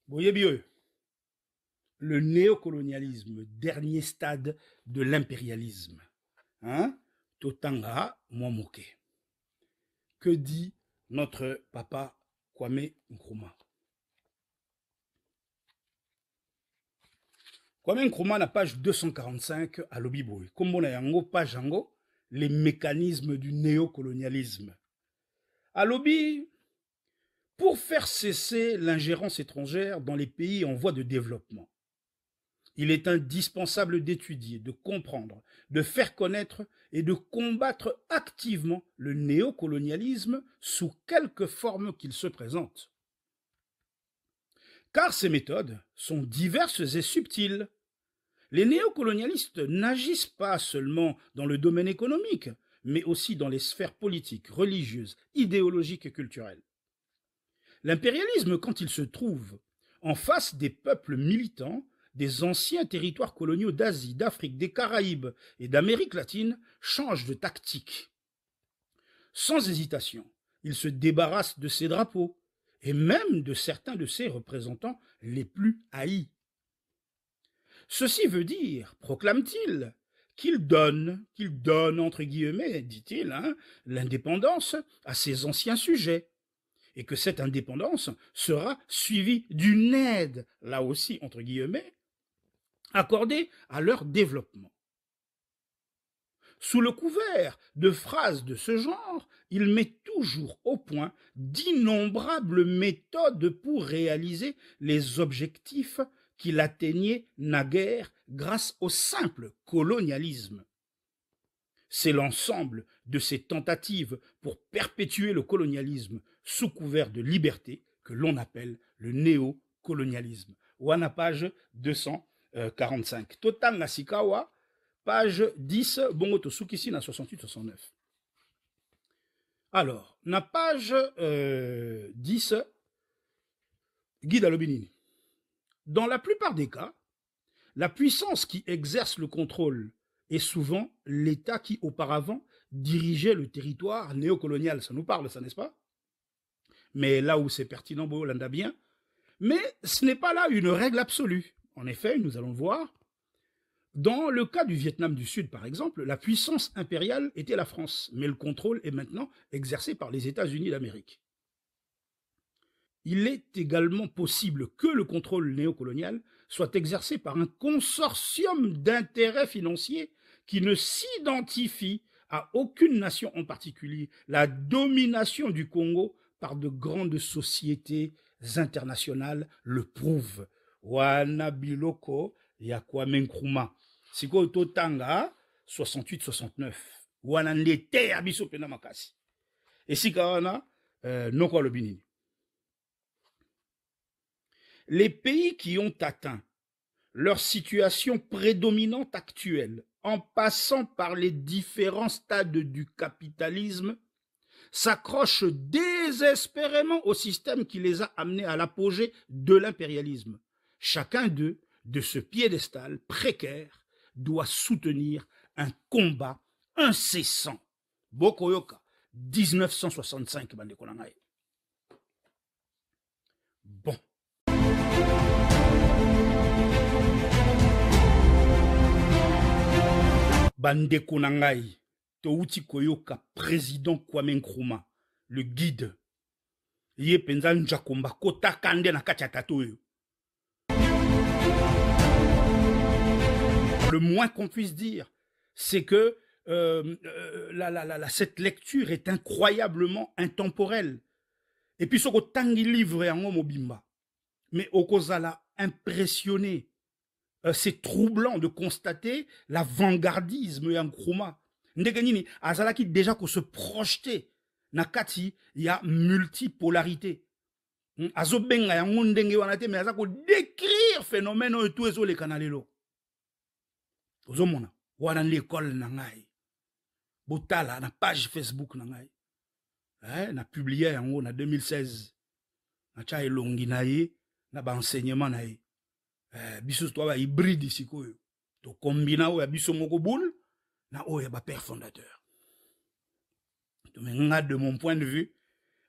Boyebiyo, le néocolonialisme, dernier stade de l'impérialisme. Hein? Totanga Mwamoke. Que dit notre papa Kwame Nkrumah? Kwame Nkrumah, la page 245 à l'Obiboy. Comme on a yango, page yango, les mécanismes du néocolonialisme. À l'Obi, pour faire cesser l'ingérence étrangère dans les pays en voie de développement, il est indispensable d'étudier, de comprendre, de faire connaître et de combattre activement le néocolonialisme sous quelque forme qu'il se présente. Car ces méthodes sont diverses et subtiles. Les néocolonialistes n'agissent pas seulement dans le domaine économique, mais aussi dans les sphères politiques, religieuses, idéologiques et culturelles. L'impérialisme, quand il se trouve en face des peuples militants, des anciens territoires coloniaux d'Asie, d'Afrique, des Caraïbes et d'Amérique latine, change de tactique. Sans hésitation, il se débarrasse de ses drapeaux et même de certains de ses représentants les plus haïs. Ceci veut dire, proclame-t-il, qu'il donne, entre guillemets, dit-il, l'indépendance à ses anciens sujets, et que cette indépendance sera suivie d'une aide, là aussi, entre guillemets, accordée à leur développement. Sous le couvert de phrases de ce genre, il met toujours au point d'innombrables méthodes pour réaliser les objectifs qu'il atteignait naguère grâce au simple colonialisme. C'est l'ensemble de ces tentatives pour perpétuer le colonialisme sous couvert de liberté que l'on appelle le néocolonialisme. Wana page 245. Total Nasikawa, page 10, bongo tosukisi na 68-69. Alors, na page 10, Guy Dalobinini. Dans la plupart des cas, la puissance qui exerce le contrôle est souvent l'État qui auparavant dirigeait le territoire néocolonial. Ça nous parle, ça, n'est-ce pas? Mais là où c'est pertinent, Bolanda bien. Mais ce n'est pas là une règle absolue. En effet, nous allons le voir. Dans le cas du Vietnam du Sud, par exemple, la puissance impériale était la France, mais le contrôle est maintenant exercé par les États-Unis d'Amérique. Il est également possible que le contrôle néocolonial soit exercé par un consortium d'intérêts financiers qui ne s'identifie à aucune nation en particulier. La domination du Congo par de grandes sociétés internationales le prouve. Wana biloko ya Kwame Nkrumah. Siko totanga 68-69. Wana ndete ya biso pena makasi. Et sika wana noko lobinini. Les pays qui ont atteint leur situation prédominante actuelle, en passant par les différents stades du capitalisme, s'accrochent désespérément au système qui les a amenés à l'apogée de l'impérialisme. Chacun d'eux, de ce piédestal précaire, doit soutenir un combat incessant. Bokoyoka, 1965, Bandekonangaï. Bon. Bandeko nangai, touti koyoka président Kwame Nkrumah, le guide. Ye penza njakomba kota kande na kati ya tato yo. Le moins qu'on puisse dire, c'est que cette lecture est incroyablement intemporelle. Et puis, ce que tangi livre en mobimba, mais okozala impressionné. C'est troublant de constater l'avant-gardisme ya Nkrumah. Ndegenini, azalaki déjà qu'on se projeter. Nakati, il y a multipolarité. Azobenga ya ndenge wanate, mais azako décrire phénomène et tout eso les canalelo. Ozomona, wana l'école nangai. Botala, na page Facebook nangai. Na publié yango na 2016. Na cha elongi na ye, na ba enseignement na ye. Biso to ba hybride sikoyo. To combina o ya biso moko boule na o ya ba père fondateur. De mon point de vue,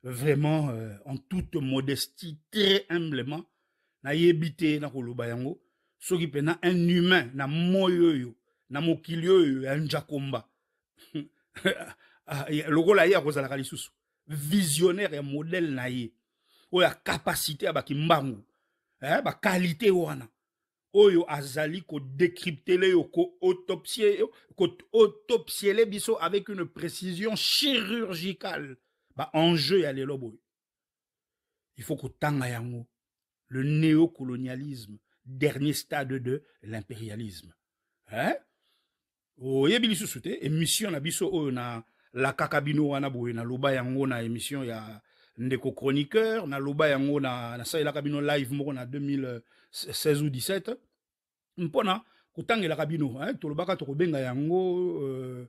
vraiment, en toute modestie, très humblement, na yebite na koloba yango soki pe na un humain na moyo na mokili ya njakomba lokola ye akozalaka lisusu visionnaire ya modèle na ye oyo capacité ya bakimbangu bakalite wana oyo azali ko décrypter yo ko autopsier biso avec une précision chirurgicale enjeu ya lelo boy. Il faut que tanga yango le néocolonialisme, dernier stade de l'impérialisme. Oyebi lisusu te émission na biso oyo na la kakabino wana boye na loba yango na émission ya ndeko chroniqueur na loba yango na la kabino live moko na 2016 ou 17 mpona kutangela kabino to lobaka to kobenga yango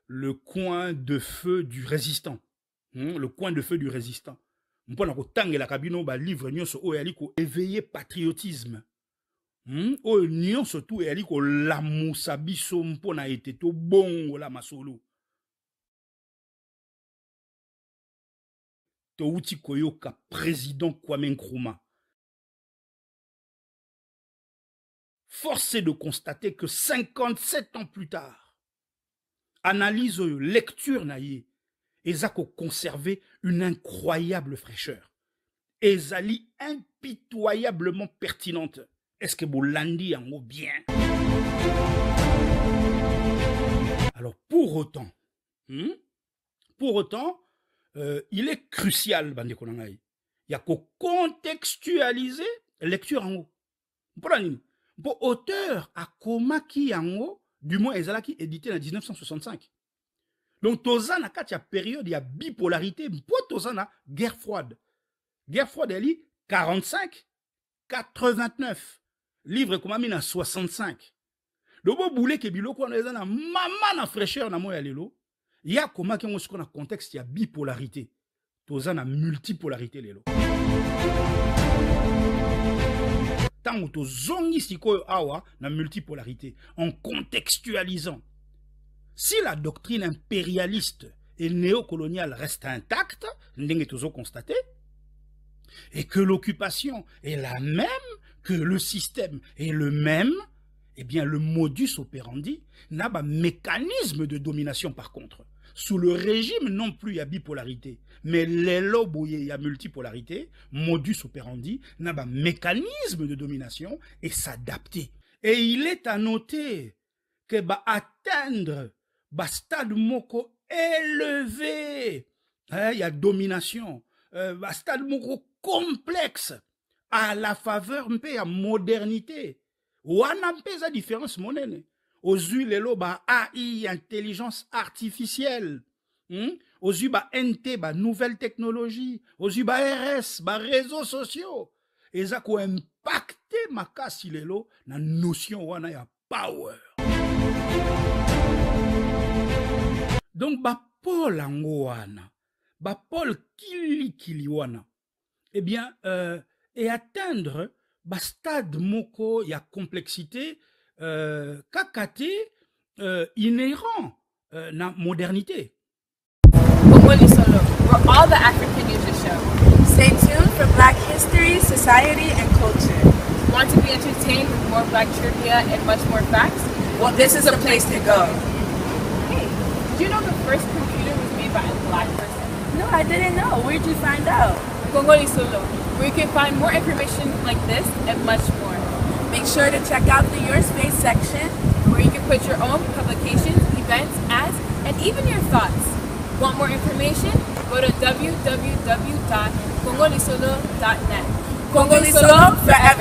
le coin de feu du résistant. Le coin de feu du résistant. Mpona kutangela kabino ba livre nyonso oyo ali ko éveiller patriotisme. Oyo nyonso tout ali ko lamusa biso mpona ete to bongo la masolo. Touti Koyoka, président Kwame Nkrumah. Force est de constater que 57 ans plus tard, analyse, lecture naïe, Ezako conservé une incroyable fraîcheur. Ezali impitoyablement pertinente. Est-ce que Bolandi en mot bien? Alors pour autant, il est crucial, bande konangai. Il y a qu'au contextualiser lecture en haut. Pour auteur à Komaki en haut, du moins Ezalaki édité en 1965. Donc tozana quand il y a période, il y a bipolarité, pour tozana guerre froide. Guerre froide elle est 45 89. Livre comme amina 65. Donc bon boulé que biloko on ezana maman na fraîcheur na moya lelo. Il y a comment qu'on se connaît contexte, il y a bipolarité. Tozana multipolarité lelo. Tant que tozongi siko awa na multipolarité en contextualisant. Si la doctrine impérialiste et néocoloniale reste intacte, ndenge tozo constaté, et que l'occupation est la même, que le système est le même, eh bien le modus operandi n'a pas mécanisme de domination par contre. Sous le régime non plus il y a bipolarité, mais les lobes il y a multipolarité, modus operandi n'a pas mécanisme de domination et s'adapter. Et il est à noter que atteindre stade moko élevé, il y a domination, stade moko complexe à la faveur mpe ya modernité. Wana mpe za différence monene. Aux yeux les loba AI, intelligence artificielle. Aux yeux ba NT, ba nouvelle technologie. Aux yeux ba RS, ba réseaux sociaux. Et ça ko impacté makasi lelo na notion wana ya power. Donc ba Paul angoana, ba Paul kili wana. Eh bien et atteindre ba stade moko ya complexité kakate inhérent na modernité. Kongoli Solo, where all the African news is shown. Stay tuned for Black history, society, and culture. Want to be entertained with more Black trivia and much more facts? Well, this is the place to go. Hey, did you know the first computer was made by a Black person? No, I didn't know. Where'd you find out? Kongoli Solo, where you can find more information like this and much more. Make sure to check out the Your Space section, where you can put your own publications, events, ads, and even your thoughts. Want more information? Go to www.kongolisolo.net. Kongolisolo forever.